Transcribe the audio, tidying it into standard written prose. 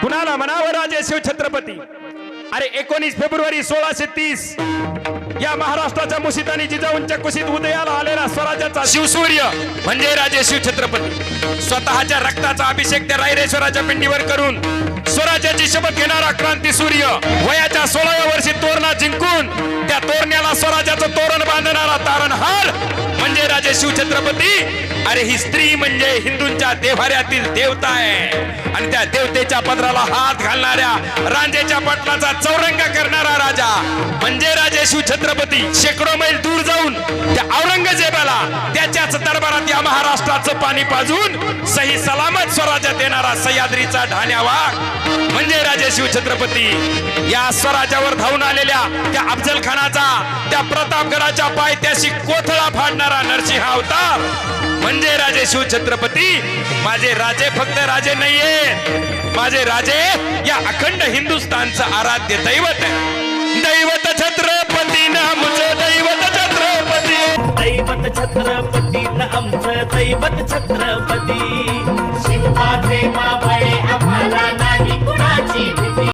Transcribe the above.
कुणाला म्हणावं राजे शिवछत्रपती? अरे 19 फेब्रुवारी 1630 या महाराष्ट्राच्या मुसीतानी जिजाऊंच्या कुशीत उदयाला आलेला स्वराज्याचा शिवसूर्य म्हणजे राजे शिवछत्रपती स्वतःच्या रक्ताचा अभिषेक त्या रायरेश्वराच्या पिंडीवर करून स्वराज्याची शपथ घेणारा क्रांती सूर्य, वयाच्या 16व्या वर्षी तोरणा जिंकून त्या तोरण्याला स्वराज्याचं तोरण बांधणारा तारणहार म्हणजे राजे शिवछत्रपती. अरे ही स्त्री म्हणजे हिंदूंच्या देव्हाऱ्यातील देवता आहे आणि त्या देवतेच्या पदराला हात घालणाऱ्या रांजेच्या पटलाचा चौरंग करणारा राजा म्हणजे राजे शिवछत्रपती. शेकडो मैल दूर जाऊन त्या औरंगजेबाला त्याच्याच दरबारात या महाराष्ट्राचं पाणी पाजून सही सलामत स्वराज्यात येणारा सह्याद्रीचा ढाण्यावा म्हणजे राजे शिवछत्रपती. या स्वराज्यावर धावून आलेल्या त्या अफजल खानाचा त्या प्रतापगडाच्या पायथ्याशी कोथळा फाडणारा नरसिंह अवतार म्हणजे राजे शिवछत्रपती. माझे राजे फक्त राजे नाहीये, माझे राजे या अखंड हिंदुस्थानचं आराध्य दैवत आहे. दैवत छत्रपती नामचं दैवत छत्रपती, दैवत छत्रपती आमचं दैवत छत्रपती.